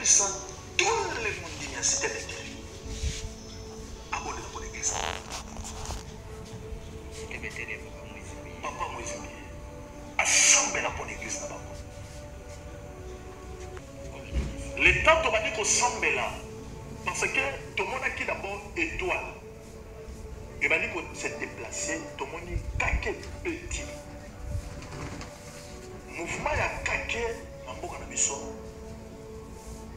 ça tout le monde dit c'était Bethel. Abonné dans l'église. C'était Bethel, Papa Moïse. Assemble dans l'église là-bas. Le temps tu vas dire qu'on semble là. Parce que tout le monde a qui d'abord étoile. Et va dire qu'on s'est déplacé, tout le monde dit qu'un petit. Mouvement ya kake mamboka na biso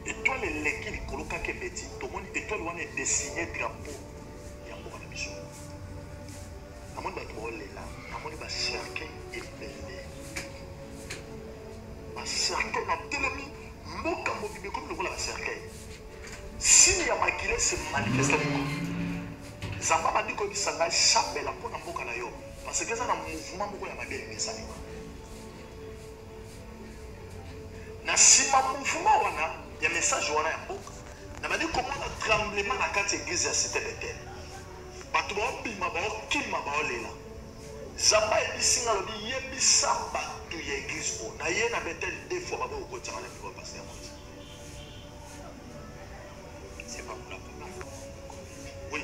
étoile eleki likolo kake beti tomoni étoile wana dessiné drapeau ya mboka na biso namoni bato baolela namoni bacercle ebele bacercle na telemi mboka mobimbe komi lokola bacercle signe ya makile se manifeste liko zamba bandi koyebisa ngai sambela mpona mboka na yo parce que eza na mouvement moko ya mabe esalema na sima mouvement wana ya message wana ya mboka na bandi komona tremblement na kati église ya cité Bethel bato baobima baokima baolela zamba ebisinga lobi yebisa bato ya église oyo na ye na Bethel deux fois babokokotiaka na miko paster moïse c'est pas pour la première fois. oui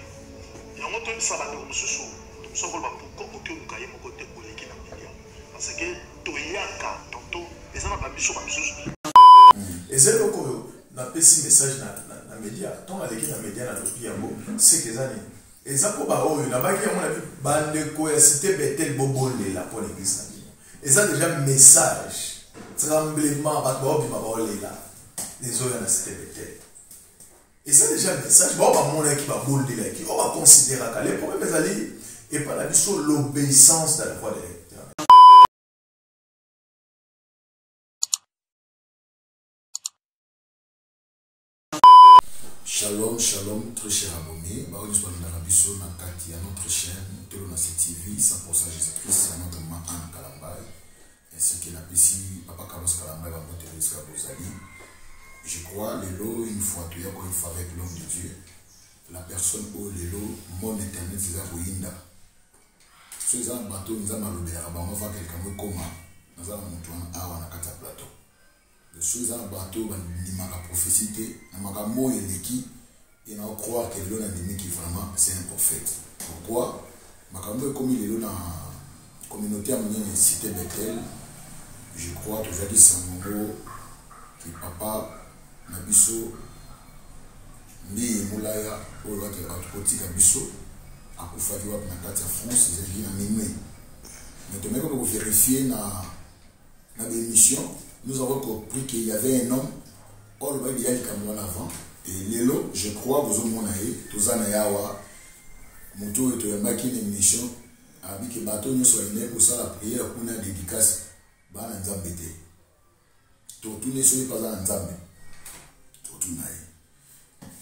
yango toyebisa bato mosusu tosokoloba pourkoi oki oluka ye moko te oleki na media parce que toyaka tonto eza na bamiso bamisusu eza eloko oyo napesi message na media ntongo aleki na media na lobi yango seke eza nini eza mpo baoyo nabaki yango na bandeko ya cité Bethel bobolela mpo na église na bino eza déjà message tremblement bato baobima baolela ezoya na cité Bethel eza déjà message bao bamonaki babolelaki oyo baconsidéraka le problème ezali epa na biso l'obéissance dans la voie de l'éternel. Shalom, shalom, très cher abonné. Nous sommes dans la biso na kati à notre chaîne Telo na TV 100% Jésus-Christ, à notre maman Anne Kalambay, ainsi que la PC Papa Carlos Kalambay va monter jusqu'à Bozali. Je crois l'élo une fois tu as une fois avec l'homme de Dieu, la personne au l'élo mon internet c'est à Boinda. Si vous avez un bateau, nous avons on va quelqu'un me comment nous avons un awa na kati plateau. Les choses en bateau, il m'a la prophétie, il m'a mot et l'équipe, et on croit que l'on a dit qui vraiment c'est un prophète. Pourquoi? Makambo comme il est dans la communauté à mon cité Bethel, je crois que j'ai dit sans mot que papa Nabiso, ni Moulaya, ou l'autre côté Nabiso, a pu faire na carte en France, c'est bien animé. Mais tu m'as vérifier dans l'émission. Nous avons compris qu'il y avait un homme, or il y a un avant, et l'élo, je crois, vous avez monaï, tous en ayawa, mon tour est un maquin d'émission, avec les bateaux, nous sommes pour ça la prière, pour une dédicace, ban en zambété. Tout ne soit pas en zambé. Tout naï.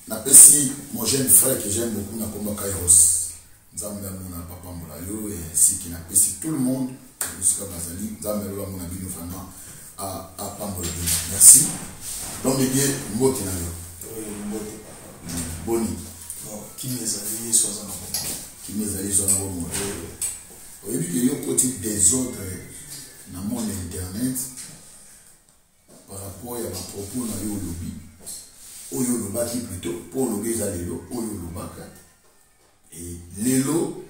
Na pesi, mon jeune frère que j'aime beaucoup, na combat Kairos, Zambé mon papa Moulayo, et ainsi qu'il n'a pesi tout le monde, jusqu'à Bazali, Zambé mon ami, nous vraiment. À Pambolé. Merci. Donc, il y a un mot qui est là. Boni. Qui les alliés sont en avant. Qui les alliés sont en avant. Vous voyez qu'il y a un côté des autres dans le monde internet par rapport à ma propos dans le lobby. Au Yoruba qui plutôt, pour le lobby, au Yoruba. Et l'élo,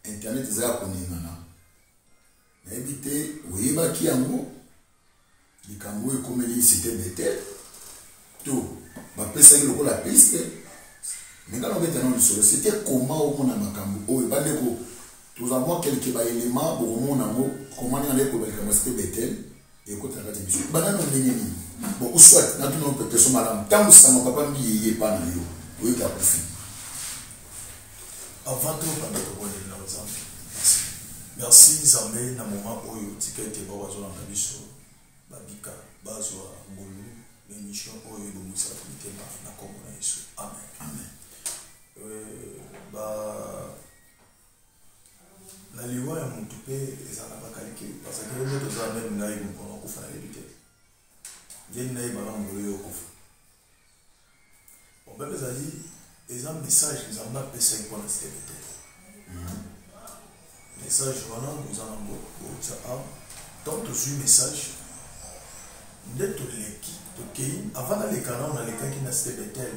internet, c'est à connaître. Éviter, vous voyez, qui a un mot. Les Cambouis comme il c'était Bethel, tout, ma peste le la piste. Mais quand on met un nom du sol, c'était comment au monde à Macambo, oh, il tous avons quelques éléments pour mon amour, comment on allait pour le c'était Bethel, et écoute la radio. Banane on est bon, ou soit, dans tout notre personne, madame, tant que ça m'a pas mis, il n'y a pas dans l'eau, oui, qui a profité. Avant tout, par notre bonne exemple. Merci, Zambé, na moment où il y a été bawazo dans la biso. Babika, Bazwa, Ngolu, l'émission Oyo de Moussa Mitema, na Komona Yesu. Amen. Amen. Na liwa ya mutupe ezala bakaliki parce que les autres amènent ngai mkono kufa na libite. Vient nai bala ngolo yo kufa. Bon bébé zali ezam message nous avons appelé pour la stabilité. Message voilà nous avons beaucoup ça a tant de message. Nde toleki tokei avant na lekana on a lekaki na cité Bethel.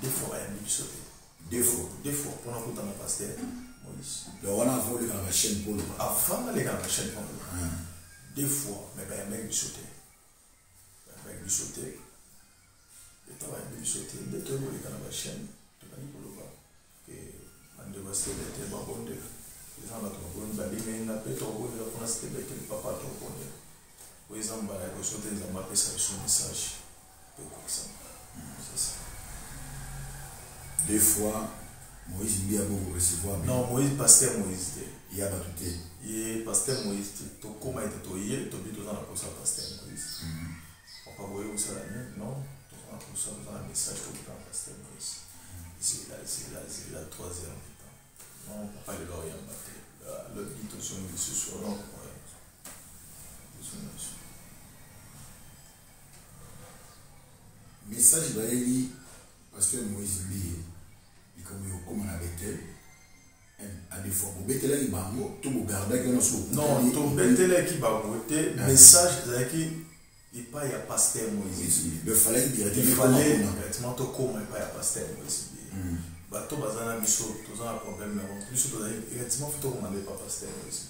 Deux fois ya biso te. Deux fois pour na kutana pasteur Moïse. Le wana volé dans la chaîne pour le avant na lekana chaîne pour le. Deux fois mais ba ya mec biso te. Ba mec biso te. Et toi ya biso te de to le lekana ba chaîne to ba ni pour le ba. Que ande ba cité Bethel ba bonde. Les gens là to bonde ba bien na pe to bonde la pour cité Bethel papa to bonde. Ou ils ont balé que sauter ils ont mappé ça sur message. C'est ça. Deux fois, Moïse dit à vous recevoir. Non, Moïse, pasteur Moïse. Il y a battu. Il est pasteur Moïse. Tu comment il est tu vis dans la poste pasteur Moïse. On va voir où ça la nuit. Non, tu vas pour ça dans un message pour le pasteur Moïse. C'est la 3e. Non, papa de l'Orient battu. Le dit tout sur nous ce soir. Non, message va aller pasteur Moïse dit comme on a Bethel à des fois au Bethel il va tout au garder que nous sommes non tout Bethel qui va voter message qui il pas y a pasteur Moïse il fallait directement to comme il pas y a pasteur Moïse bato bazana biso tous un problème mais en plus to effectivement faut qu'on n'avait pas pasteur Moïse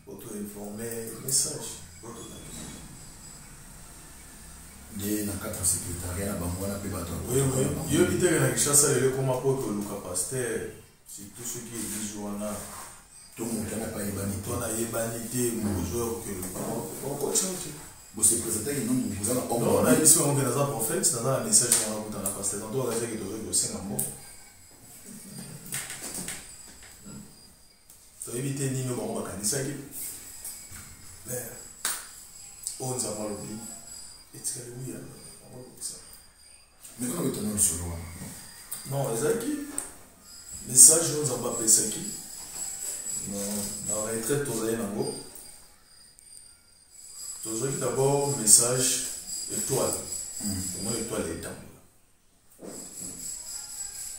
auto informer message de na quatre secrétariat na bango na pe bato oui yo biteke na Kinshasa lelo koma poto luka pasteur c'est tout ce qui est visuana tout le monde n'a pas yebani to na yebani te mozo que on continue vous se présentez non vous allez on a ici on est dans un prophète dans un message on a dans la pasteur dans toi la que de Singambo to éviter nino ba kanisa ki mais on nous a pas oublié. Mais quand on est dans le solo, non, Ezaki, message nous a pas pensé qui. Non, dans la retraite, tous les nango. Toujours d'abord message étoile. Comment étoile est dans.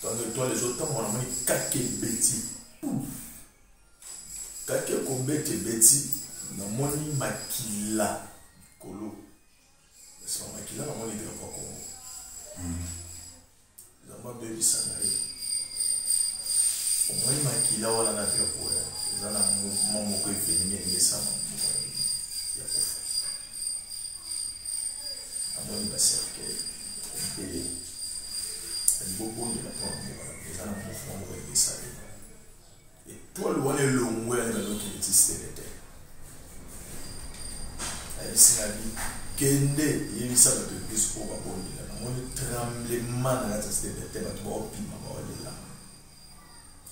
Dans l'étoile les autres temps, on a mis kake beti. Kake kombete beti, na moni makila kolo. C'est un maquillage, on est pas comme les amants de l'Israël. Au moins, il maquille là, on a fait pour eux. Ils ont un mouvement qui fait venir les femmes. Il y a pas fait. À moi, il va cercle. Il y a beaucoup de la pomme. Ils ont un mouvement qui fait ça. Et toi, le one est long, où est le qui existe les terres. C'est la vie. Kende yebisa bato plus po babondi la namoni tremblement na kati ya Bethel bato baopima baolela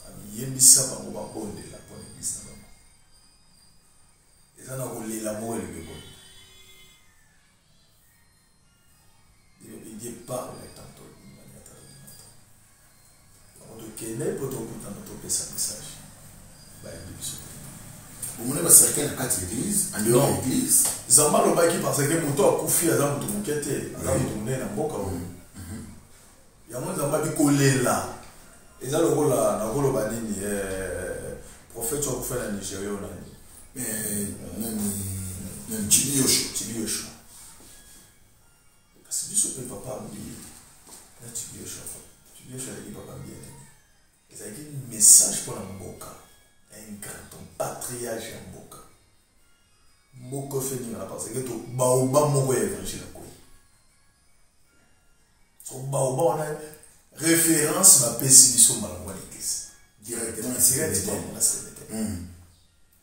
ami yebisa bango babondi la po l'église na bango eza na kolela moko elenge bondi Dieu parle tantôt d'une manière très différente donc tokende po tokutana topesa message bayebi biso vous voulez cercle na kati église en dehors l'église zamba lobaki parce que moto akufi aza moto moke te aza moto monene na mboka oyo yango zamba bikolela eza lokola nakoloba nini prophète akufa na Nigeria oyo nani Chibiyosho kasi biso mpe papa abie na Chibiyosho aleki papa abie ezalaki message mpona mboka un grand patriarche ya mboka moko feningana parce que to baoba moko ya évangile akoyi so baoba wana référence bapesi biso malamu ya l'église directement na cité Bethel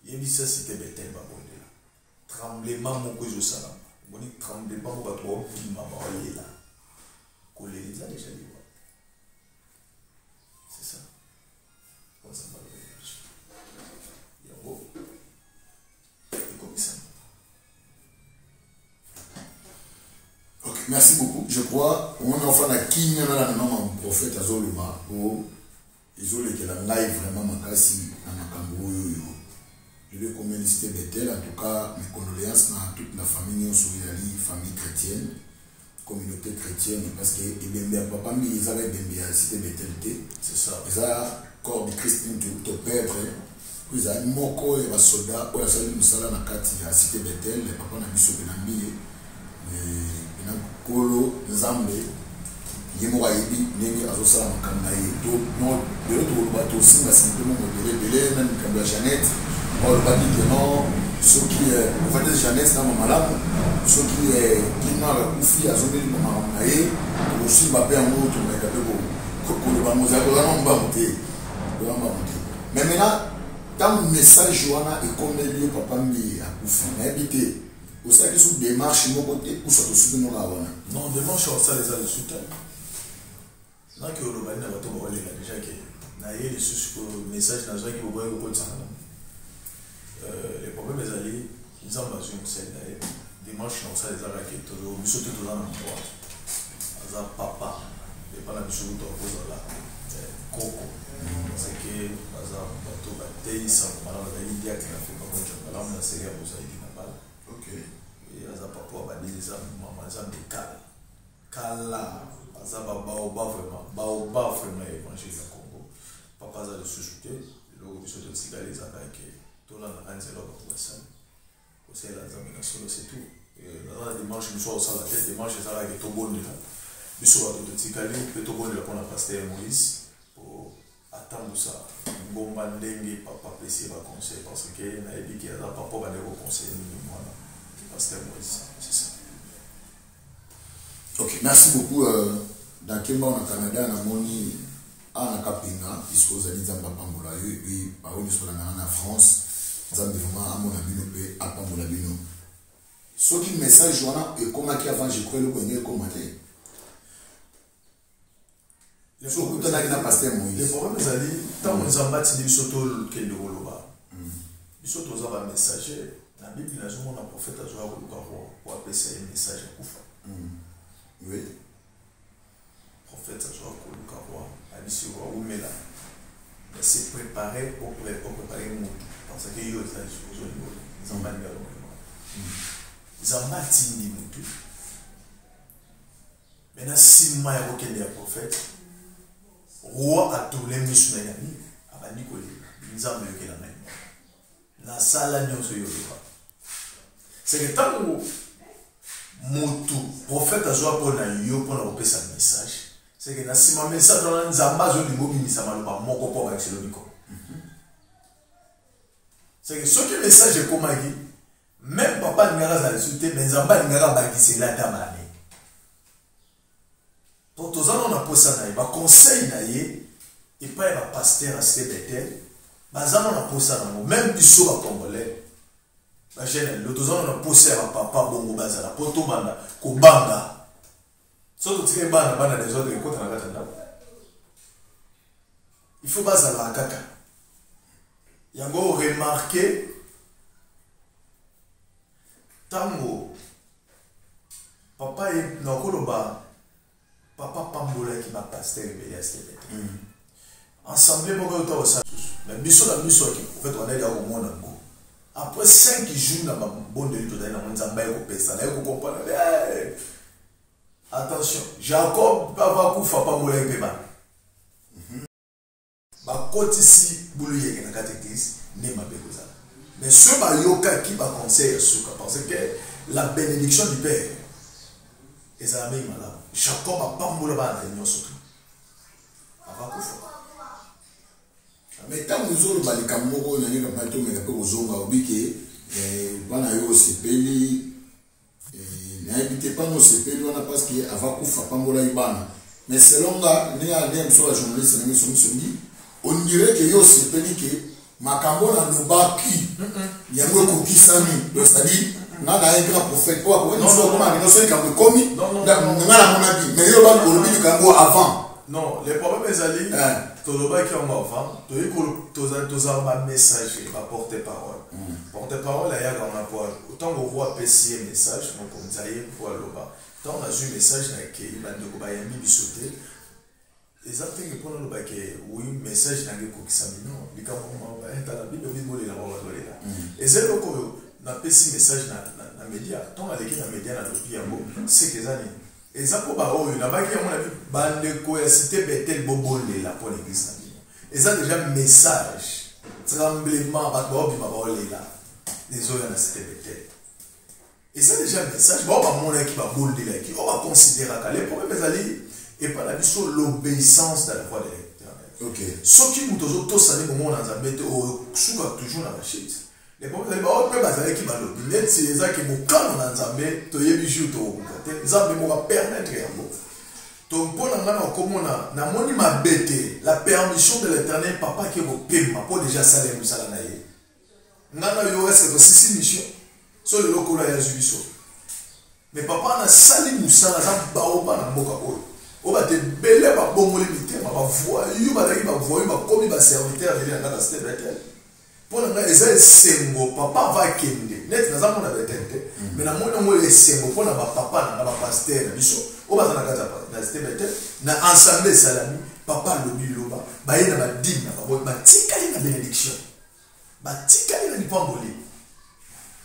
yebisa cité Bethel babondela tremblement moko ezosalama omoni tremblement moko bato baobima baolela kolela eza déjà liwa c'est ça ozamba yango ekomisa. Ok, merci beaucoup. Je crois on a fait la kigne dans la maman prophète Azoluma ou Izole qui est live vraiment makasi na makambo yo. Je vais communiquer Bethel en tout cas mes condoléances à toute la famille Souyali, famille chrétienne, communauté chrétienne parce que Ebembe papa mi ils avaient Ebembe à cité Bethel, c'est ça. Ça corps de Christ to perdre. Ils ont moko et les soldats ou les musala na kati à cité Bethel, les papa na biso benambi na kolo nzambe ye mo ayebi ndenge azosala makambo na ye to no lelo toloba tosimba simplement modele na likambo ya Jeannette olobaki ke non soki ofate Jeannette na mamalamu soki kino akakufi azobeli makambo na ye tokosimba mpe yango tongaka mpe koloba mozakolana mbango te mais maintenant tant message wana ekomeli yo papa mbi akufi nayebi te osalaki so démarche moko te kusa tosuki nonga wana non démarche osala eza lisuta naki olobani na bato baolela déjà ke na ye lisusu ko message nazwaki boboye kokotisaka na le problème ezali nzambe azwi mosali na ye démarche na osala ezalaka ke biso te toza na moto aza papa epa na biso kuta okozala koko parce que aza bato bateisa malamu azali diacre na fe bakonja malamu na seri ya bozaidi na bala aza papa abadeli eza mama aza mbekala kala aza baoba vraiment évangile ya Congo papa aza lisusu te eloko biso totikali ezaka ke tolandaka nzela bato basali kosalela nzambe na solo c'est tout naza na dimanche biso osala te dimanche ezalaka ke tobondela biso bato totikali mpe tobondela mpona paster Moïse po atambusa ngomba ndenge papa apesi baconseil parce que nayebi ke aza papa bandeko conseil mingi mwana paster Moïse c'est ça. Ok, merci beaucoup. Dans quel moment au Canada, on a moni à Nakapenga, puisque vous allez dire Pambola, et par contre, sur la France, vous avez vraiment à mon avis, à Pambola Bino. Ce qui message, et comment qui avant, je crois le connaître commenter. Le problème, c'est que tant que nous avons bâti des sotos qui est de Roloba, les sotos ont un messager. La Bible, il y a un prophète à jouer pour appeler ça un message à Koufa. Oui. Prophète à jouer pour le carreau, à l'issue où mais là, c'est préparé pour préparer le monde. Parce que ils ont mal mis à l'eau. Ils ont mal tindi le maintenant, si moi j'ai aucun prophète, roi a tourné mes souvenirs, à Nicolas, nous avons eu la main. Na sala nyonso yoba. C'est que tant que motu prophète azwa pona yo pona opesa message, c'est que na sima message dans nzamba zo lingo bimisa maloba moko po ba xelo biko. C'est que ce que message est comme dit, même papa ngara za insulter mais nzamba ngara ba kisela tamane. Donc tous ans on a posa na ba conseil na ye et pas ba pasteur à CBT. Bazana na posa na même biso ba congolais ba jeune le tozana na posa ba papa bongo bazala poto banda ko banga so to tike bana des autres ko na kata ndako il faut bazala kaka yango remarquer tango papa e na koloba papa pambola ki ba pasteur be ya CBT ensemble pour que tu mais biso la biso qui en fait on est là au monde après 5 jours na bon de l'autre dans nzamba ko pesa na ko comprendre attention Jacob va kufa pa mola peba ba kotisi bulu yeke na catéchisme ne mabeko za mais ce ba yoka qui ba conseil suka parce que la bénédiction du père et ça même là Jacob a pas mola ba na surtout ava kufa. Mais tant que nous avons les camerounais, nous avons pas tout mais que nous avons oublié que bana yo sepeli n'habitez pas nos sepeli on a parce que avant qu'on fasse pas mola ibana mais selon là ni à dem sur la journaliste ni sur dit on dirait que yo sepeli que makambo na nobaki yango ko kisami c'est-à-dire na na un grand prophète quoi pour nous comment nous sommes comme commis ngala mona dit mais yo ba ko lobi kango avant. Non, le problème est allé. Toloba qui en avant, toza ma message, ma porte-parole. Porte-parole, il y a un point. Autant qu'on voit PC un message, donc on dit pour loba. Tant on a eu un message qui il va de Bayami bisoté. Exactement que pour nous loba que oui message n'a que non. Les camarades dans la Bible Bible la voix là. Et c'est le coup na PC message na média. Tant avec les médias na lopi yango, c'est que ça et ça pour bah il a pas qui à mon avis bande coercité betel bobonde là pour l'église et ça déjà message tremblement bah là les autres na c'était betel Et c'est déjà un message. Bon, on va qui va bolder là, on va considérer que les problèmes et par la mission l'obéissance dans la voie de l'Éternel. Ok. Ce qui nous tous tous savez comment on a mis au souka toujours dans la chute. Les problèmes on peut baser qui va l'obéir. C'est ça qui nous quand on a mis to yebi jour to côté. Ça me va permettre donc pour l'angana comme on a moni ma bête la permission de l'Éternel papa qui vous paiement pour déjà saler musala na ye. Ngana yo c'est aussi mission. So le lokola ya jubiso. Mais papa na sali musala za baoba na mboka oyo. O ba te belé ba bongoli mitema ba voix, yu ba daki ba voix, ba komi ba serviteur de la cité Bethel. Pour na eza sengo papa va kende. Net na za mona betente. Mais na mona mo le sengo pour na ba papa na ba pasteur biso. O ba na kata na cité Bethel na ensemble salami papa lobi loba ba yena ba dîme na ba tika na bénédiction. Ba tika na lipamboli.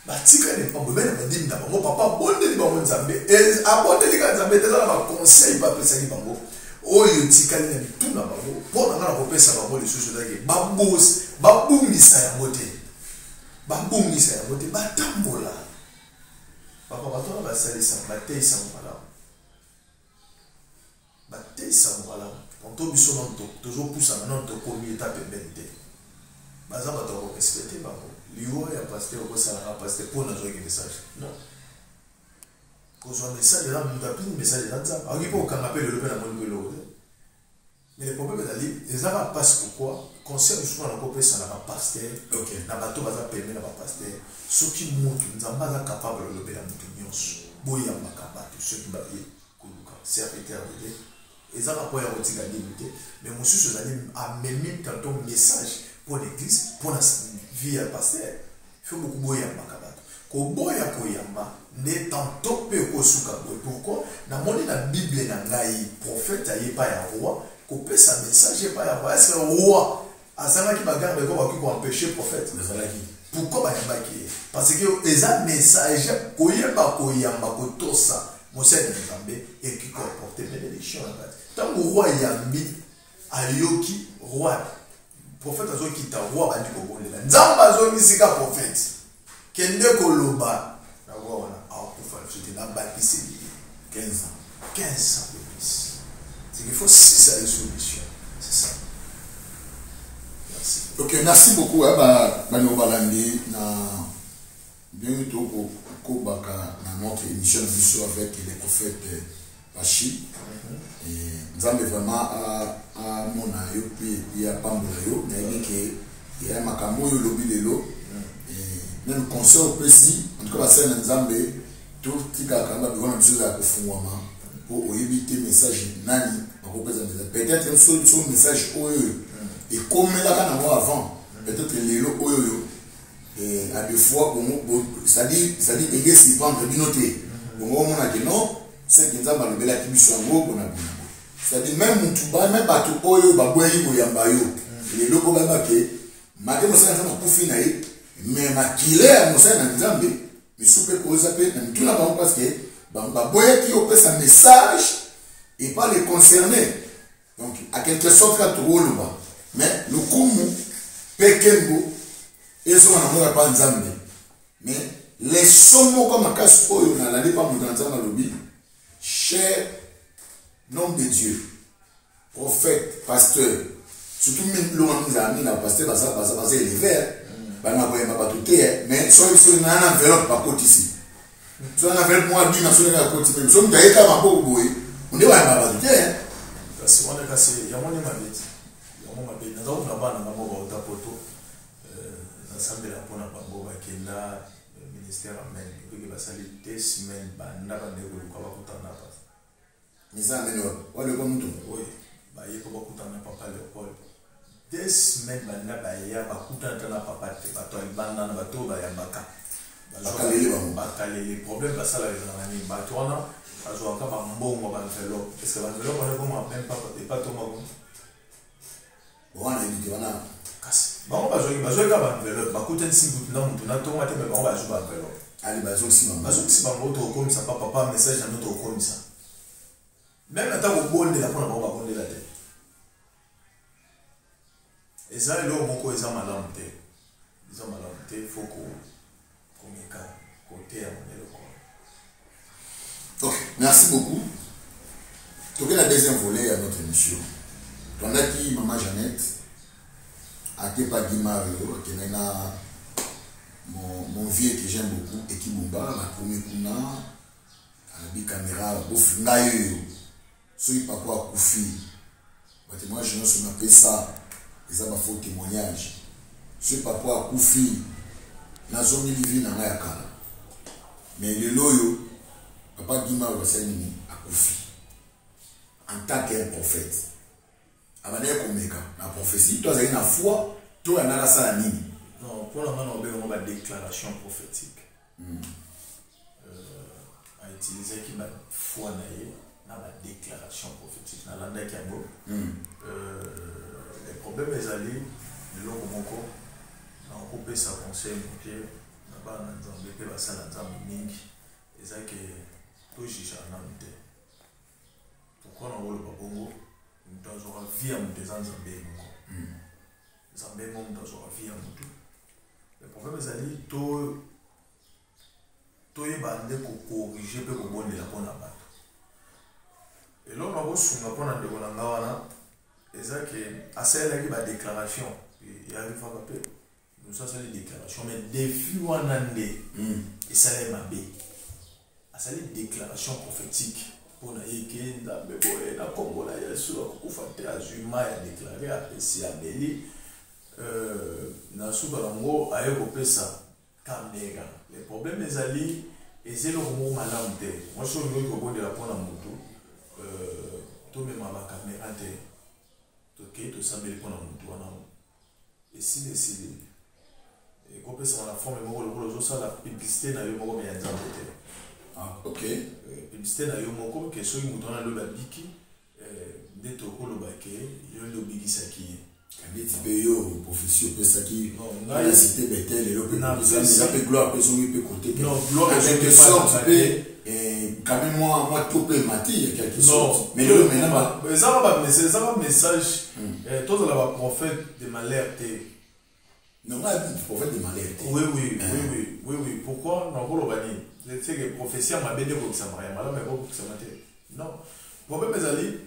Batika ne pas bonne madine na bango papa bonne li bango nzambe et abonde li ka nzambe teza ba conseil ba pesa li bango oyo tika li na bituna bango pona ngana ko pesa bango les choses dake babungisa ya mote batambola papa batona basalisa bateisa mala ponto biso non toujours poussa non to komi étape bente baza bato ko respecter bango liwo ya pasteur ko sala pasteur pour na joie message non ko so message là nous appelle message là ça aki po kanga pe le pe na mon lo mais le problème est ali ça va passe pourquoi conseil souvent na ko pe sala pasteur OK na bato baza permis na pasteur ce qui montre nzamba za capable le pe na mutu nyonso boya makaba tout ce qui va y kuluka serviteur de Dieu et ça va pas y avoir limité mais monsieur se allait amener ton message pour l'église, pour la vie à pasteur. Il faut beaucoup boya makabato. Ko boya koyamba ne tantôt peu ko suka boy. Pourquoi? Na moni na Bible na ngai prophète aye pa ya roi, ko pe sa message pa ya roi. Est-ce que roi asanga ki bagarde ko ba ko empêcher prophète? Pourquoi ba yamba ki? Parce que eza message koyeba koyamba ko tosa. Mosé de Nzambe et qui comporte bénédiction en fait. Tant que roi yambi ayoki roi prophète azo kita roi bandi ko bolela nzamba azo misika prophète kende koloba na roi wana akufa c'était na baptise 15 ans de plus c'est qu'il faut ça les solutions c'est ça merci. Ok, merci beaucoup bano balandi na bientôt ko baka na notre émission biso avec les prophètes Pachi et nzambe vraiment a mona yo puis a pambola yo na yeke ya makambo yo lobi lelo et même conseil au précis en tout cas c'est nzambe tout tika kamba bikona biso za kufungwama pour éviter message nani bakopeza peut-être son message oyo et comme là kana moi avant peut-être lelo oyo et à des fois pour ça dit que c'est pas entre binoté bon on a dit non c'est que nzambe alobela kibiso yango bona bona c'est-à-dire même mutuba même bato oyo babweli koyamba yo lelo ko baba ke mate mosala nzambe kufi na ye mais makile ya mosala na nzambe misupe koza pe na mutuna ba parce que babweli ki opesa message et pas les concernés donc à quelque sorte ka toloba mais le kumu pekengo ezo na mora pa nzambe mais les somo comme akas oyo na la pas mu nzambe lobi cher nom de Dieu, prophète, pasteur, surtout même l'homme nous a amené dans le pasteur, parce que les verts, mais soit il y a un enveloppe par côté ici. Soit un enveloppe, moi, dit, national à côté, mais nous avons un peu de on est pas tout parce qu'on est cassé, il y a mon bête. Nous avons un poto, l'ensemble de la pona bango, qui est là, le ministère amène, il va salir 2 semaines, il va mais ça amène où le comme tout oui bah il faut beaucoup de papa Léopold 2 semaines maintenant bah il y a beaucoup de papa te bato ibanda na bato ba ya baka les problèmes bah ça là les années bato on a azo aka ba mbongo ba enveloppe est-ce que enveloppe on a même pas to mago bon on a dit on a kasi ba on ba zo ka ba enveloppe ba kuta nsi butu na mutu na to mate ba on ba zo ba enveloppe ali ba zo si ba moto comme ça papa message na notre comme ça. Même à temps où la pour la bonne la tête. Et ça, là, mon co, ils ont malamté. Il faut qu'on y ait côté à mon éloquent. Merci beaucoup. Tu as la deuxième volet à notre émission. On a dit Maman Jeannette, à Kepa Guimario, qui est mon vieux que j'aime beaucoup, et qui m'a la première kuna, à la caméra, au final, celui pas quoi Koufi. Moi, je ne sais pas ça, et ça m'a fait témoignage. Celui pas quoi Koufi, la zone de vie n'a rien à faire. Mais le loyo, Papa Guimario, c'est à Koufi. En tant qu'un prophète. Avant la prophétie, toi, tu as une foi, toi, tu as ça. Non, pour le moment, on a une déclaration prophétique. A utilisé qui m'a foi dans la déclaration prophétique. Dans l'anda qui a beau. Les problèmes, les alliés, de l'eau au moko, on a coupé sa conseil, on a pas dans ça dans un ming, et ça que tout j'ai en amité. Pourquoi on a le babongo? Nous avons vie à mon Zambé. Zambé, nous avons vie à mon. Le problème est que tout est bandé pour corriger pour bon de la bonne abat. Et là, on a reçu un point de Gonangawana, et ça que assez la déclaration, il arrive à papier. Nous ça c'est les déclarations, mais défi wanande, et ça c'est ma bé. Ça les déclarations prophétiques. Pour na yeke nzambe boye na Congo la yesu akufate azuma ya déclarer apesi abeli na suba ngo aye kopesa kamera. Les problèmes ezali ezelo mo malamu te. Moi je suis ko bondela pona mutu to mema ba kamera te. To ke to sambeli pona mutu wana. Et si décidé et kopesa na forme mo lo zo sala publicité na yo mo me ya nzambe te. Ah, ok. Publicité na yo moko que soki mutu wana loba biki nde tokoloba ke yo lobikisaki Kandi tipe yo prophétie opesaki na la cité Bethel et l'opé ça peut gloire peut son peut côté non gloire en quelque sorte quand même moi tout peut matir quelque sorte mais le maintenant ça va message tous la prophète de malheur te non pas prophète de malheur oui pourquoi non koloba ni c'est que prophétie m'a béni pour ça Maria malheur mais pour ça maté non problème ezali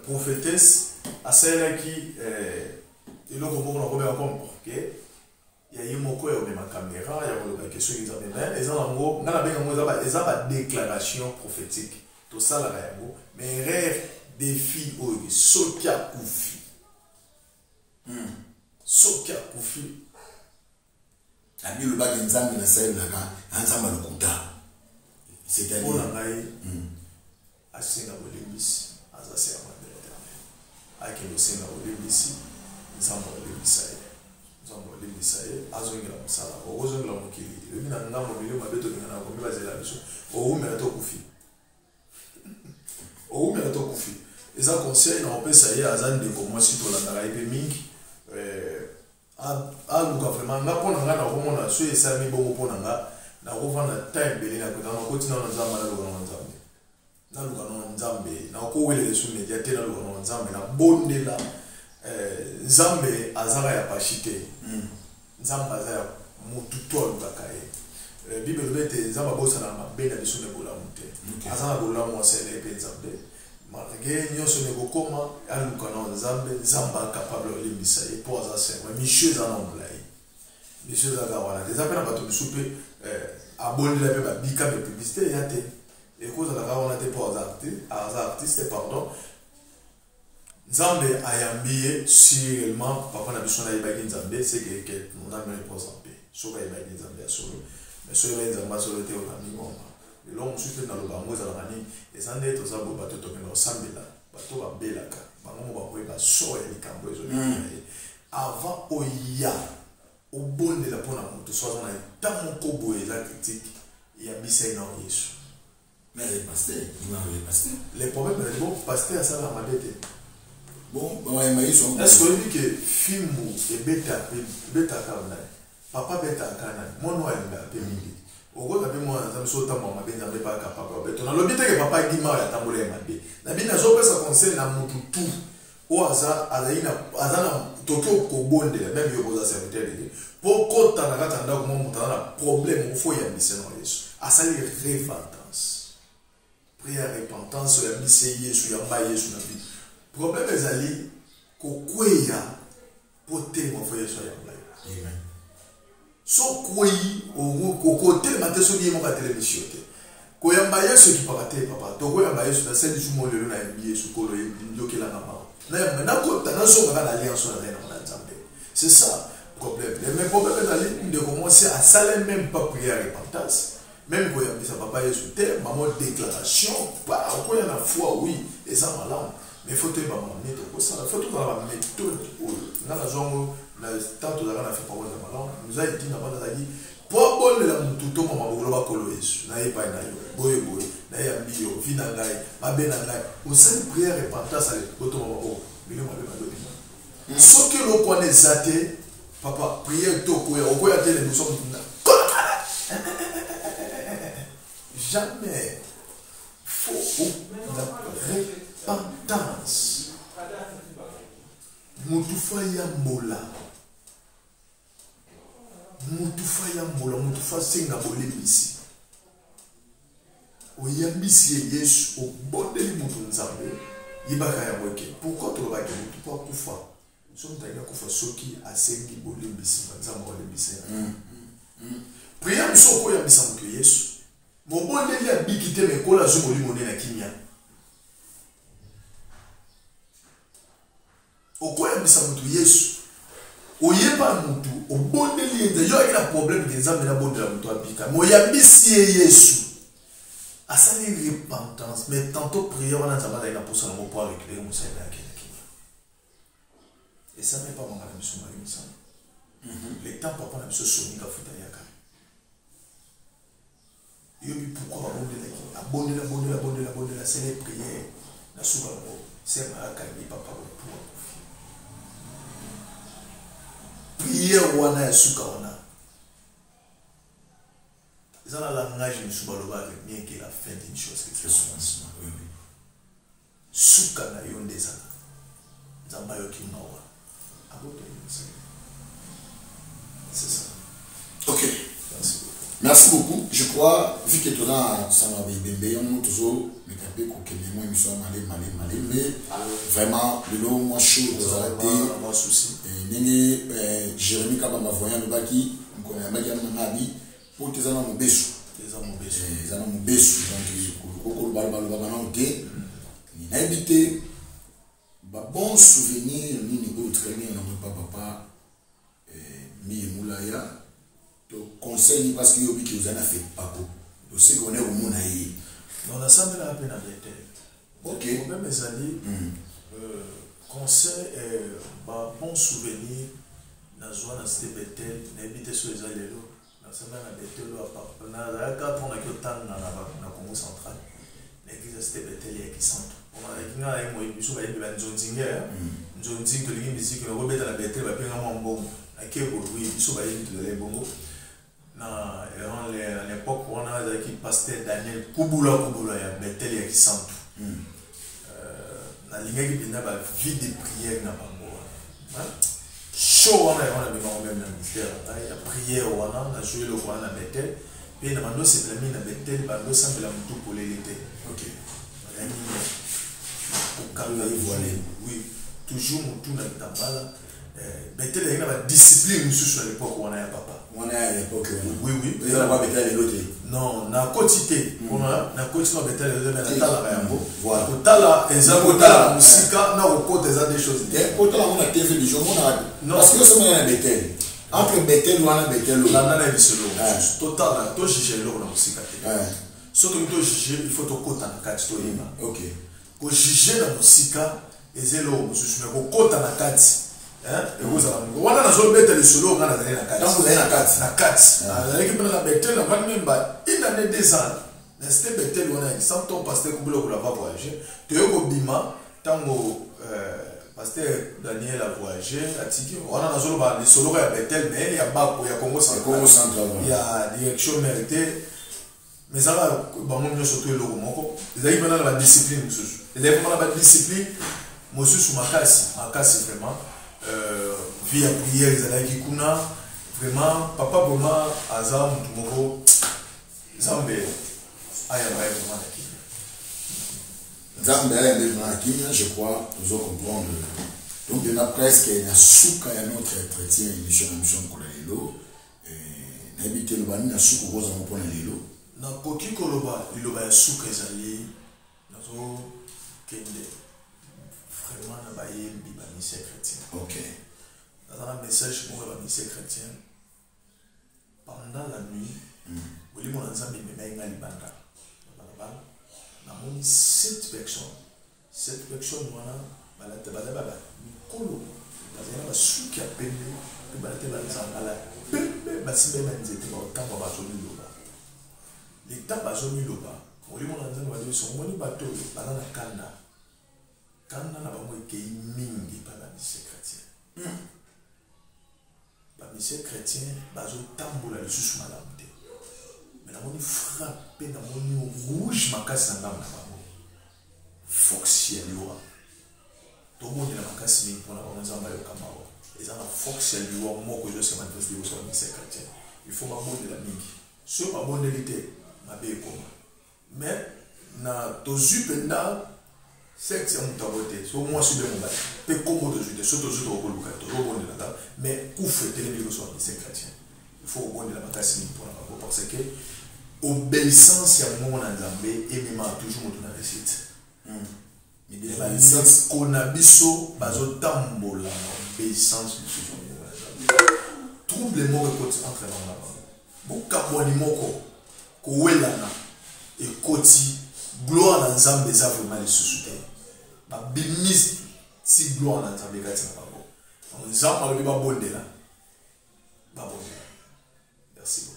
prophétesse à celle qui est là pour nous comprendre que il y a une moko ya ma caméra il y a la question qu'ils avaient et ça ngo na benga ngo ça va déclaration prophétique tout ça la yango mais rêve défi o sokia kufi sokia kufi ami le bag nzambe na sel na ka nzamba le kuta c'est-à-dire pour la ngai asinga bolembisi azase ake losenga olembisi nzambe olembisa ye azongela mosala okozongela mokili elobi na ngambo milio mabe tolinga na komi bazela biso owumela tokufi eza conseil na opesa ye aza ndeko mwasi tolandaka ye mpe mingi aluka vraiment nga mpo na nga nakomona so esalami bongo mpo na nga nakovanda ta ebele nakota nakotina na nzambe naluka na nzambe nakowelela so media te naluka na nzambe nabondela nzambe azaka ya pashi te nzambe aza ya motu to alukaka ye bible elobi ete nzambe abosana mabe na biso na bolamu te aza na bolamu asala ye mpe nzambe malgré nyonso nekokoma aluka na nzambe nzambe acapable olembisa ye mpo aza serve misio eza na molai misio ezaka wana te eza mpe na bato misu mpe abondela mpe babika mpe publicité eya te ekozalaka wana te mpo aza artiste pardon nzambe ayambi ye si réellement papa na biso nayebaki nzambe c'est que nzambe reposa mpe soki ayebaki nzambe ya solo mais soki oyebaki nzambe ya solo te olandi ngoma lelo mosusu mpe naloba yango ezalaka nini eza nde toza boye bato tokenda kosambela bato babelaka bango mo bakoyeba so ya likambo ezolekana ye avant oya obondela mpona moto so aza na eta moko boye eza critique eyambisa ye na yesu mais les pasteurs il m'a les pasteurs les problèmes c'est bon pasteur ça va m'aider bon ouais mais ils sont est-ce que dit que film et beta kana papa beta kana mon wa nga pe mingi ogo ka pe mo na so tamba ma benza be pa papa beto na lobi te ke papa gima ya tambole ya mabe na bina so pesa conseil na mutu tu o aza azana tokyo ko bonde même yo boza serviteur de poko tana kata ndako mo mutana na problème fo ya mission yesu asali repentance prière repentance ya bise Yesu ya mba Yesu na bi problème ezali kokweya pote mo fa Yesu ya mba amen so kwei o côté matin so bi mo ka télévision te ko ya mba Yesu ki pakate papa to ko ya mba Yesu na seli ju mo lelo na Yesu ko lo yokela na ma na ko ta na so ka na alliance na na Nzambe c'est ça problème mais problème ezali de commencer à saler même pas prière repentance. Même quand il y a papa Yesu te maman déclaration pas quand il y a la foi oui et ça malin mais faut te maman mettre pour ça faut tout la méthode na la zone na tant de la fait pas ça malin nous a dit na pas ça dit pour bon la tout maman bolo ba kolo Yesu na yepa na yo boye na ya mbio vina ngai mabe na ngai au sein prière repentance ale boto maman oh bino mabe mabe ce que le connaît zate papa prière to ko ya okoya tele nous sommes jamais faut la repentance. Mutufa ya mbola. Mutufa singa bolebisi. Oyambisi Yesu obondeli mutu Nzambe yibaka ya weke. Pourquoi tu vas mutu pa kufa? Somo tanga kufa soki asengi bolebisi Nzambe bolebisi. Prière soko ya bisa mutu Yesu. Mobondeli ya bikite mekola zo molimo na kimia. Okoya bisa mutu Yesu. Oyeba mutu obondeli yenze yo ina problème de Nzambe na bondela mutu abika. Moyambisi Yesu. Asali repentance mais tantôt prière on a Nzambe na posa na mopo avec les musala ya kimia. Et ça n'est pas mon ami sur ma mission. Le temps papa na biso sonika futa yaka. Yobi pourquoi abondela c'est les prières na souba c'est ma kalbi papa pour prière wana ya suka wana ça la langage de souba loba bien que la fin d'une chose que c'est suka na yonde sana nzamba yo kimawa abote c'est ça. OK. Merci beaucoup. Je crois, vu que tu as ça m'a bien, on toujours mais vraiment le long moi chaud moi souci. Jérémy Kabamba voyant le baki, on connaît baki na nabi pour tes amis mobesu. Les amis mobesu donc ko balba na te. Ni na habité ba bon souvenir ni autre ni na papa mi moulaya. Conseil parce que yobi qui vous en a fait pas beau. Le sait qu'on est au monde aïe. Dans la salle de la peine à bête. Ok. Même mes amis, conseil bon souvenir dans joie dans cette bête, n'habiter sur les allélos. Dans sa main à bête là, na 4 ans que temps na Congo central. L'église cette bête là qui centre. On a kinga et moi biso ba yeba nzonzinga. Nzonzinga lingi musique na robeta la bête ba pinga mambo. Akebo oui biso ba yeba les bongo. À l'époque, on a qui pasteur Daniel Kubula ya Bethel ya Kisantu. Na linga qui bina ba vie de prière na bango. Chaud on a même na ministère. Ya prière wana na jouer le roi na Bethel. Puis na mando c'est la na Bethel bando semble la mutu pour l'été. OK. Pour calmer voilé. Oui, toujours mutu na tambala. Bethel il y a une discipline sur l'époque où on a un papa. On a à l'époque. Oui. Il y a pas Bethel l'autre. Non, na quotité. On a na quotité Bethel le mais na tala yambo. Voilà. Tala ezakota musika na okota za des choses. Et autant on a TV du jour on a. Parce que c'est moi Bethel. Entre Bethel ou ana Bethel là na bisolo. Total to jije lo na musika te. Surtout to jije il faut to kota na kati to yima. OK. Ko jije na musika ezelo mususu me ko kota na kati. Et vous avez on a zone bête le solo on a dans la carte. Dans vous avez la carte. La carte. Avec la bête la va même ba une année 2 ans. C'était bête on a 100 ans pasteur kubula ko la va voyager. Te ko bima tango pasteur Daniel a voyagé atiki on a zone ba le solo ya bête mais il y a ba ya Congo central. Il y a direction méritée. Mais ça va ba mon surtout le moko. Ils avaient maintenant la discipline mususu. Ils avaient vraiment la discipline mususu makasi vraiment. Vie à prière, ils allaient kuna vraiment papa Boma Azam Tumoro Zambe aya vraiment Je crois, nous allons comprendre. Donc, il y a presque un souka à notre chrétien, émission pour les lots. N'habitez le bani, na souka pour les lots. Na koki koloba, il y a souka ezali, nazo kende. Vraiment, na baye biba mission chrétien. Ok. Dans un message pour la mission chrétien, pendant la nuit, vous voyez mon ensemble, mais il y a une banda. Nous avons 7 personnes. 7 personnes, voilà, Mikolo, la soupe qui a payé, le balate bazangala, pembe, basimbe manzete, autant bazoni loba. L'état bazoni loba, on lui montre dans la son moni bateau, banana kanda. Kanda na bango eke mingi pa la mission chrétien. La mission chrétien, bazo tambola le sous madame. Mais la moni frappé, la moni rouge, ma casse na bango. Foxy à l'eau. Tout le monde est dans la casse pour la maison de Kamao. Et dans la foxy à l'eau, moi que je sais manifester au sein de chrétien. Il faut m'abonner la mingi. Si on m'abonne l'été, ma belle comme. Mais, na tozu penda, c'est que c'est un taboté. So moi je suis bien mon bail. Peu comme de jude, surtout je dois rouler tout le monde là. Mais où fait télé au sein de chrétien. Il faut abonner la casse pour la maison parce que obéissance à mon Nzambé et même toujours mon réussite. Qu'on a biso, bazo tambola, obéissance de trouble les mots entre les mains. Bokaboni moko, kowelana, et koti, gloire dans Nzambe za vraiment les sous-soutés. Ba bimis si gloire dans Nzambe gati na babo. Donc Nzambe ba bonde là. Ba bonde. Merci beaucoup.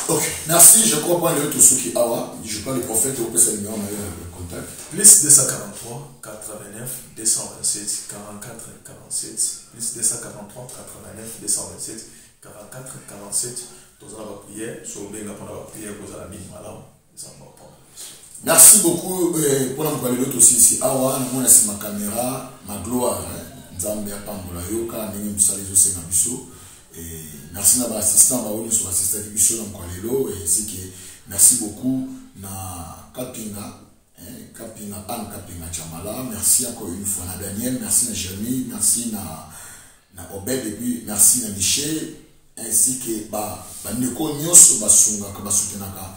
Ok, merci. Je crois pas le Tosuki Awa. Je parle du prophète au PC numéro le contact. Plus 243 89 227 44 47. Plus 243 89 227 44 47. Tous la prière. Sur bien pendant la prière, vous allez bien malade. Merci beaucoup pour l'envoyer l'autre aussi. Awa, nous avons ma caméra, ma gloire. Nzambe ya pambola yo ka ndenge musala zo senga biso. Merci à l'assistant Baoni sur l'assistant de Bichon en Kwalelo et ainsi que merci beaucoup na Kapinga Anne Kapinga Chamala, merci encore une fois à Daniel, merci à Jérémy, merci à Obed et puis merci à Michel ainsi que Neko Nyos Basunga Kabasutenaka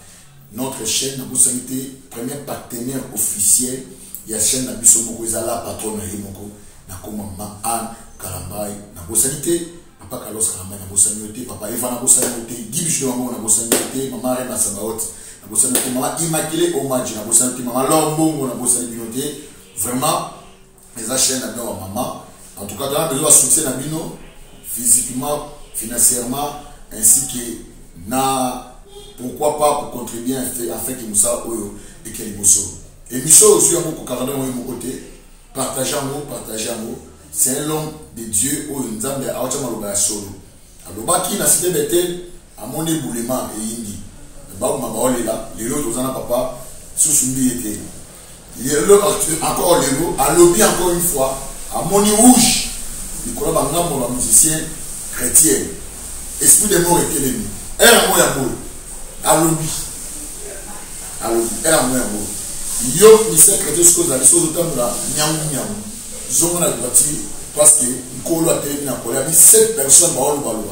notre chaîne na bosalité premier partenaire officiel il y a chaîne na biso moko ezala patron na yemoko na komama Anne Kalambai na bosalité papa Carlos Kalambai na bosalité papa Eva na bosalité Gibish Longo na bosalité maman Rena Sabaot na bosalité maman Immaculée Omadji na bosalité maman Lombongo na bosalité vraiment les chaînes na bien maman en tout cas dans besoin de soutien na bino physiquement financièrement ainsi que na pourquoi pas pour contribuer afin que Moussa Oyo et qu'il bosso. Et Moussa aussi a beaucoup de mon côté. Partagez un mot. C'est un homme de Dieu où nous avons à Ouachamaloba solo. Alors, Baki n'a cité Bethel à mon éboulement et Indi. Le Baou Mabaole là, les autres aux papa, sous Sumbi était. Il y a encore les mots, à lobby encore une fois, à Moni Rouge. Nicolas Bangam, mon musicien chrétien. Esprit des morts était l'ennemi. Elle a moi à moi. Alobi era moya mo yo ni secrétaire ce que les choses autant là nyam zonga na bati parce que nkolo ateli na kola bi 7 personnes baolo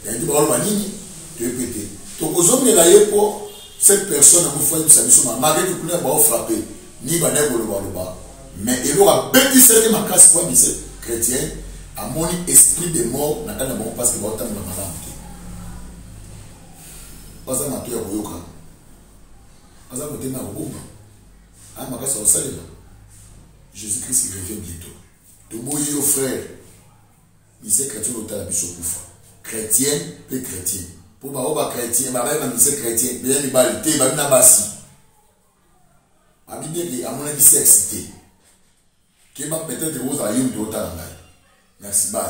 ya ndi baolo nini tu répéter to kozomne la yepo 7 personnes mo fois du sabiso ma malgré que kuna ba frapper ni ba nego lo mais il aura bêti c'est ma casse quoi bise chrétien à mon esprit de mort na kana bon parce que ba otam na madame. Pas à ma tour au yoka. Pas à côté de ma robe. Ah, ma casse au salut. Jésus-Christ revient bientôt. De bouillir aux frères. Il sait chrétien au talabiso pouf. Chrétien, peu chrétien. Pour ma robe chrétien, ma mère m'a dit chrétien. Bien, il va le thé, il va venir bassi. Ma Bible, à mon avis, c'est excité. Qui va peut-être rose à une de l'autre. Merci, bye.